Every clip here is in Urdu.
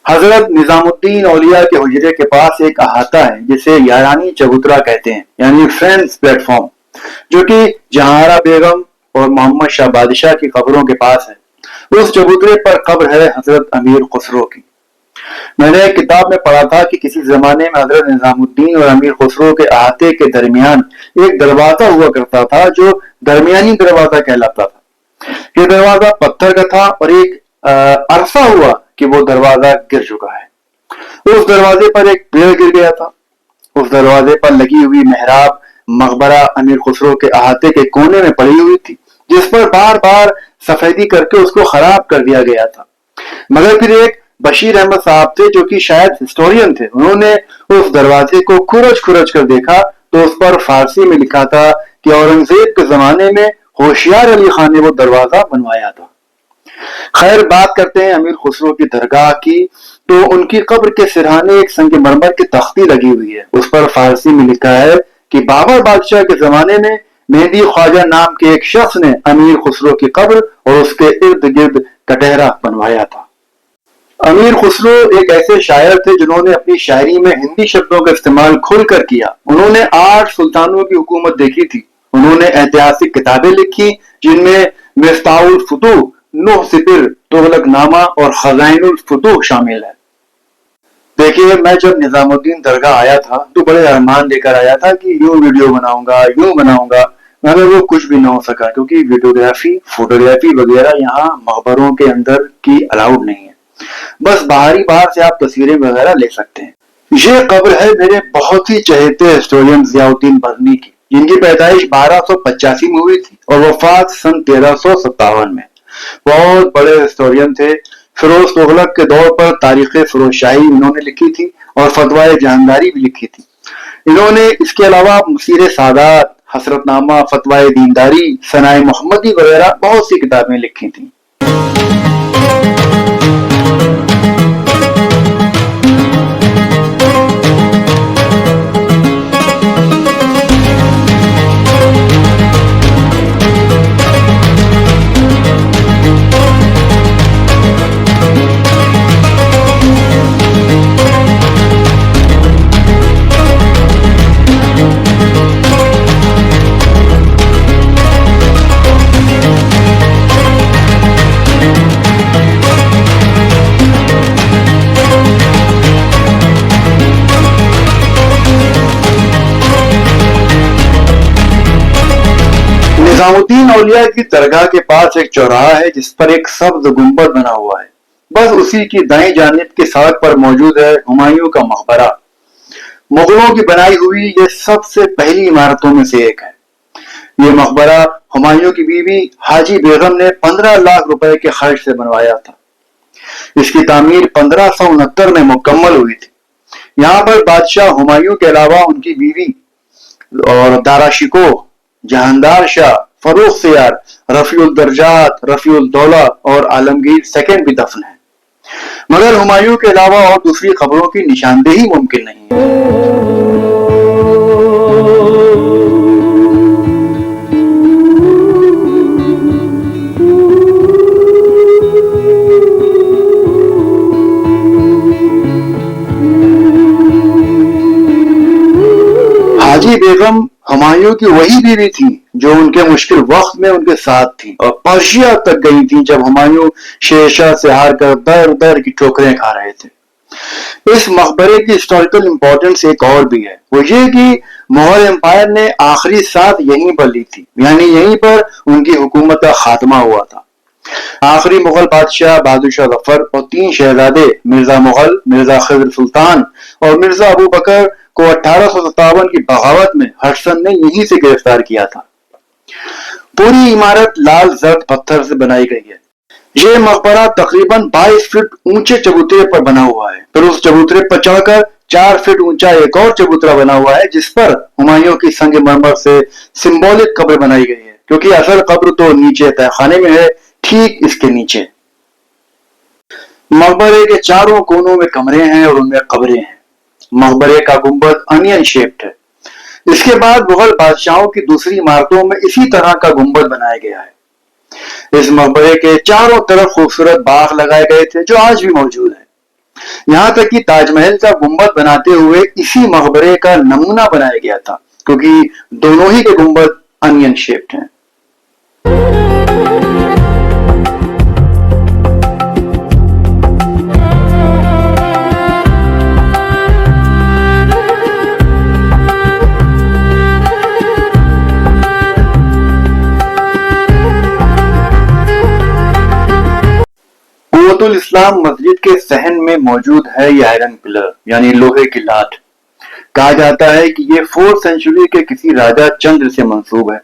حضرت نظام الدین اولیاء کے حجرے کے پاس ایک احاطہ ہے جسے یارانی چبوترا کہتے ہیں، یعنی فرینڈز پلیٹ فارم، جو کہ جہانارا بیگم اور محمد شاہ بادشاہ کی قبروں کے پاس ہے۔ اس چبوترے پر قبر ہے حضرت امیر خسرو کی۔ میں نے ایک کتاب میں پڑھا تھا کہ کسی زمانے میں حضرت نظام الدین اور امیر خسرو کے احاطے کے درمیان ایک دروازہ ہوا کرتا تھا جو درمیانی دروازہ کہلاتا تھا۔ یہ دروازہ پتھر کا تھا اور ایک عرصہ ہوا کہ وہ دروازہ گر چکا ہے۔ اس دروازے پر ایک پیڑ گر گیا تھا۔ اس دروازے پر لگی ہوئی محراب مقبرہ امیر خسرو کے احاطے کے کونے میں پڑی ہوئی تھی، جس پر بار بار سفیدی کر کے اس کو خراب کر دیا گیا تھا۔ مگر پھر ایک بشیر احمد صاحب تھے جو کہ شاید ہسٹورین تھے، انہوں نے اس دروازے کو کھرچ کر دیکھا تو اس پر فارسی میں لکھا تھا کہ اورنگزیب کے زمانے میں ہوشیار علی خان نے وہ دروازہ بنوایا تھا۔ خیر، بات کرتے ہیں امیر خسرو کی درگاہ کی، تو ان کی قبر کے سرہانے ایک سنگ مرمر کی تختی لگی ہوئی ہے۔ اس پر فارسی میں لکھا ہے کہ بابر بادشاہ کے زمانے میں مہدی خواجہ نام کے ایک شخص نے امیر خسرو کی قبر اور اس کے ارد گرد کٹہرا بنوایا تھا۔ امیر خسرو ایک ایسے شاعر تھے جنہوں نے اپنی شاعری میں ہندی شبدوں کا استعمال کھل کر کیا۔ انہوں نے 8 سلطانوں کی حکومت دیکھی تھی۔ انہوں نے ایتہاسک کتابیں لکھی جن میں مفتاح الفتوح، نوح سپر، تغلق نامہ اور خزائن الفتوح شامل ہے۔ دیکھیے، میں جب نظام الدین درگاہ آیا تھا تو بڑے ارمان لے کر آیا تھا کہ یوں ویڈیو بناؤں گا، مگر وہ کچھ بھی نہ ہو سکا کیونکہ ویڈیوگرافی، فوٹوگرافی وغیرہ یہاں مقبروں کے اندر کی الاؤڈ نہیں ہے۔ بس باہر سے آپ تصویریں وغیرہ لے سکتے ہیں۔ یہ قبر ہے میرے بہت ہی چہیتے ہسٹورین ضیاء الدین برنی کی، جن کی پیدائش 1285 میں ہوئی تھی اور وفات سن 1357 میں۔ بہت بڑے ہسٹورین تھے۔ فیروز تغلق کے دور پر تاریخ فیروز شاہی انہوں نے لکھی تھی اور فتوائے جہانداری بھی لکھی تھی۔ انہوں نے اس کے علاوہ مسیر سادات، حسرت نامہ، فتوائے دینداری، ثنائے محمدی وغیرہ بہت سی کتابیں لکھی تھیں۔ نظام الدین اولیاء کی درگاہ کے پاس ایک چوراہا ہے جس پر ایک سبز گنبد بنا ہوا ہے۔ بس اسی کی دائیں جانب کی سڑک پر موجود ہے ہمایوں کا مقبرہ۔ مغلوں کی بنائی ہوئی یہ سب سے پہلی عمارتوں میں سے ایک ہے۔ یہ مقبرہ ہمایوں کی بیوی حاجی بیگم نے 15 لاکھ روپے کے خرچ سے بنوایا تھا۔ اس کی تعمیر 1569 میں مکمل ہوئی تھی۔ یہاں پر بادشاہ ہمایوں کے علاوہ ان کی بیوی اور دارا شکوہ، جہاندار شاہ، فروخ سیار، رفیع الدرجات، رفیع الدولہ اور عالمگیر سیکنڈ بھی دفن ہیں، مگر ہمایوں کے علاوہ اور دوسری قبروں کی نشاندہی ممکن نہیں ہے۔ حاجی بیگم ہمایوں کی وہی بیوی تھی جو ان کے مشکل وقت میں ان کے ساتھ تھی اور پرشیا تک گئی تھی جب ہمایوں شہنشاہ سے ہار کر در در کی ٹھوکریں کھا رہے تھے۔ اس مقبرے کی ہسٹوریکل امپورٹنس ایک اور بھی ہے، وہ یہ کہ مغل امپائر نے آخری سانس یہیں پر لی تھی، یعنی یہیں پر ان کی حکومت کا خاتمہ ہوا تھا۔ آخری مغل بادشاہ بہادر شاہ ظفر اور 3 شہزادے مرزا مغل، مرزا خضر سلطان اور مرزا ابو بکر کو 1857 کی بغاوت میں ہڈسن نے یہیں سے گرفتار کیا تھا۔ پوری عمارت لال زرد پتھر سے بنائی گئی ہے۔ یہ مقبرہ تقریباً 22 فٹ اونچے چبوترے پر بنا ہوا ہے۔ پھر اس چبوترے پر چڑھ کر 4 فٹ اونچا ایک اور چبوترا بنا ہوا ہے جس پر ہمایوں کی سنگ مرمر سے سمبولک قبر بنائی گئی ہے، کیونکہ اصل قبر تو نیچے تہہ خانے میں ہے، ٹھیک اس کے نیچے۔ مقبرے کے چاروں کونوں میں کمرے ہیں اور ان میں قبریں ہیں۔ مقبرے کا گنبد انین شیپڈ ہے۔ اس کے بعد مغل بادشاہوں کی دوسری عمارتوں میں اسی طرح کا گنبد بنایا گیا ہے۔ اس مقبرے کے چاروں طرف خوبصورت باغ لگائے گئے تھے جو آج بھی موجود ہیں۔ یہاں تک کہ تاج محل کا گنبد بناتے ہوئے اسی مقبرے کا نمونہ بنایا گیا تھا، کیونکہ دونوں ہی کے گنبد انین شیپڈ ہیں۔ قوت الاسلام مسجد کے صحن میں موجود ہے یہ آئرن پلر یعنی لوہے کی لاٹ۔ کہا جاتا ہے کہ یہ 4th سینچری کے کسی راجہ چندر سے منسوب ہے۔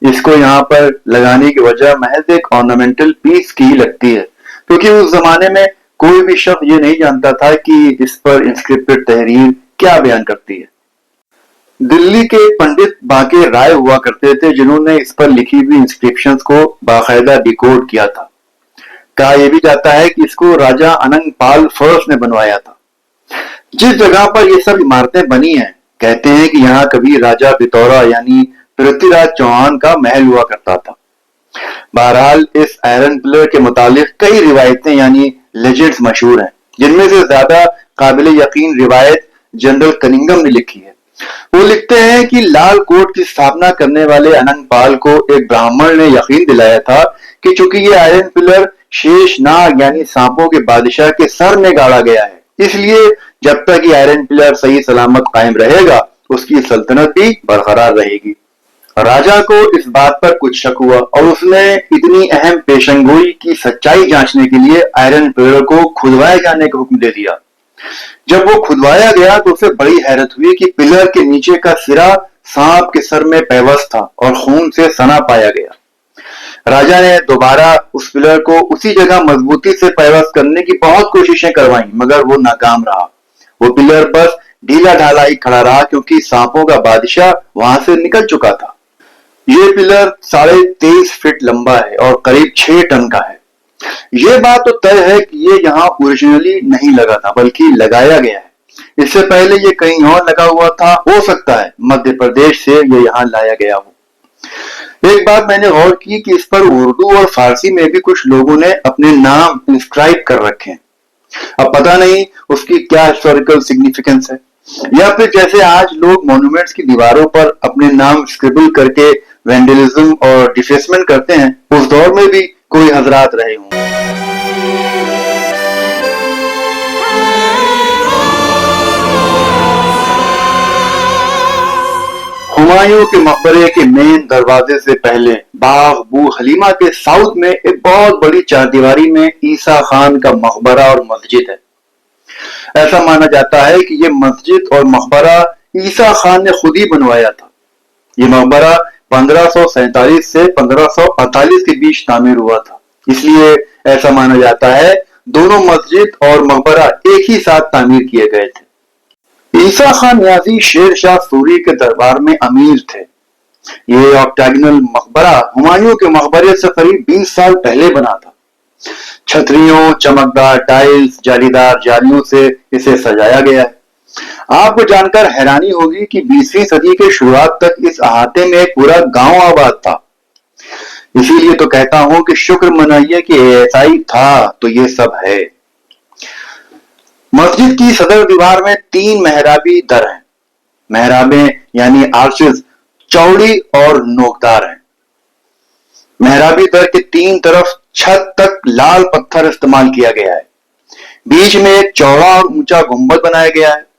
اس کو یہاں پر لگانے کی وجہ محض ایک آرنامنٹل پیس کی لگتی ہے، کیونکہ اس زمانے میں کوئی بھی شخص یہ نہیں جانتا تھا کہ اس پر انسکرپٹڈ تحریر کیا بیان کرتی ہے۔ دلی کے پنڈت باقر رائے ہوا کرتے تھے جنہوں نے اس پر لکھی ہوئی انسکرپشنز کو باقاعدہ ڈیکوڈ کیا تھا۔ کہا یہ بھی جاتا ہے کہ اس کو راجہ اننگ پال فرسٹ نے بنوایا تھا۔ جس جگہ پر یہ سب عمارتیں بنی ہیں، کہتے ہیں کہ یہاں کبھی راجہ پتورا یعنی پرتھی راج چوہان کا محل ہوا کرتا تھا۔ بہرحال اس آئرن پلر کے متعلق کئی روایتیں یعنی لیجنڈز مشہور ہیں، جن میں سے زیادہ قابل یقین روایت جنرل کننگم نے لکھی ہے۔ وہ لکھتے ہیں کہ لال کوٹ کی استھاپنا کرنے والے اننگ پال کو ایک برہمن نے یقین دلایا تھا کہ چونکہ یہ آئرن پلر شیش ناگ یعنی سانپوں کے بادشاہ کے سر میں گاڑا گیا ہے، اس لیے جب تک یہ آئرن پلر صحیح سلامت قائم رہے گا اس کی سلطنت بھی برقرار رہے گی۔ راجہ کو اس بات پر کچھ شک ہوا اور اس نے اتنی اہم پیشنگوئی کی سچائی جانچنے کے لیے آئرن پلر کو کھدوائے جانے کا حکم دے دیا۔ جب وہ کھدوایا گیا تو اسے بڑی حیرت ہوئی کہ پلر کے نیچے کا سرا سانپ کے سر میں پیوست تھا اور خون سے سنا پایا گیا۔ راجہ نے دوبارہ اس پلر کو اسی جگہ مضبوطی سے پیوست کرنے کی بہت کوششیں کروائیں، مگر وہ ناکام رہا۔ وہ پلر بس ڈھیلا ڈھالا ہی کھڑا رہا کیونکہ سانپوں کا بادشاہ وہاں سے نکل چکا تھا۔ یہ پلر 23.5 فٹ لمبا ہے اور قریب 6 ٹن کا ہے۔ یہ بات تو طے ہے کہ یہ یہاں اوریجنلی نہیں لگا تھا بلکہ لگایا گیا ہے۔ اس سے پہلے یہ کہیں اور لگا ہوا تھا، ہو سکتا ہے مدھیہ پردیش سے یہ یہاں لایا گیا ہو۔ ایک بات میں نے غور کی کہ اس پر اردو اور فارسی میں بھی کچھ لوگوں نے اپنے نام انسکرائب کر رکھے ہیں۔ اب پتہ نہیں اس کی کیا ہسٹوریکل سگنیفیکنس ہے، یا پھر جیسے آج لوگ مونومنٹس کی دیواروں پر اپنے نام اسکریبل کر کے وینڈلزم اور ڈیفیسمنٹ کرتے ہیں، اس دور میں بھی کوئی حضرات رہے ہوں۔ ہمایوں کے مقبرے کے مین دروازے سے پہلے باغ بو حلیمہ کے ساؤتھ میں ایک بہت بڑی چاردیواری میں عیسیٰ خان کا مقبرہ اور مسجد ہے۔ ایسا مانا جاتا ہے کہ یہ مسجد اور مقبرہ عیسیٰ خان نے خود ہی بنوایا تھا۔ یہ مقبرہ 1547 سے 1548 کے بیچ تعمیر ہوا تھا، اس لیے ایسا مانا جاتا ہے دونوں مسجد اور مقبرہ ایک ہی ساتھ تعمیر کیے گئے تھے۔ عیسیٰ خان نیازی شیر شاہ سوری کے دربار میں امیر تھے۔ یہ آکٹاگنل مقبرہ ہمایوں کے مقبرے سے قریب 20 سال پہلے بنا تھا۔ چھتریوں، چمکدار ٹائلز، جالیدار جالیوں سے اسے سجایا گیا ہے۔ آپ کو جان کر حیرانی ہوگی کہ 20ویں صدی کے شروعات تک اس احاطے میں ایک پورا گاؤں آباد تھا۔ اسی لیے تو کہتا ہوں کہ شکر منائیے کہ ایسا ہی تھا تو یہ سب ہے۔ مسجد کی صدر دیوار میں 3 محرابی در ہیں۔ محرابیں یعنی آرچز چوڑی اور نوکدار ہیں۔ محرابی در کے 3 طرف چھت تک لال پتھر استعمال کیا گیا ہے۔ بیچ میں ایک چوڑا اور اونچا گنبد بنایا گیا ہے۔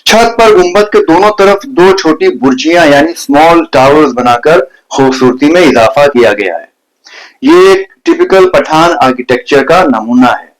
چھت پر گنبد کے دونوں طرف 2 چھوٹی برجیاں یعنی اسمال ٹاورز بنا کر خوبصورتی میں اضافہ کیا گیا ہے۔ یہ ایک ٹپیکل پٹھان آرکیٹیکچر کا نمونہ ہے۔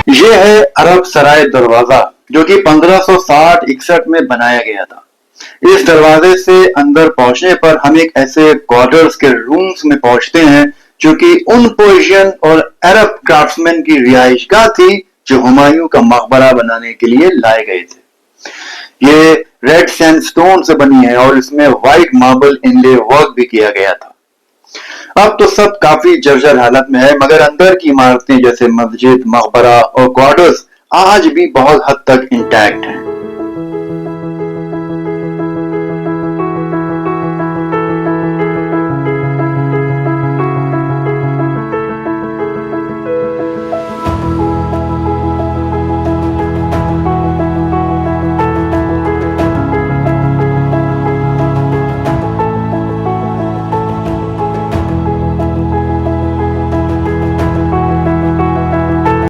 یہ ہے عرب سرائے دروازہ جو کہ 1560-61 میں بنایا گیا تھا۔ اس دروازے سے اندر پہنچنے پر ہم ایک ایسے کوارٹرز کے رومز میں پہنچتے ہیں جو کہ ان پرشین اور عرب کرافٹسمین کی رہائش گاہ تھی جو ہمایوں کا مقبرہ بنانے کے لیے لائے گئے تھے۔ یہ ریڈ سینڈ سٹون سے بنی ہے اور اس میں وائٹ ماربل انلے ورک بھی کیا گیا تھا. اب تو سب کافی جرجر حالت میں ہے، مگر اندر کی عمارتیں جیسے مسجد، مقبرہ اور گارڈرز آج بھی بہت حد تک انٹیکٹ ہیں.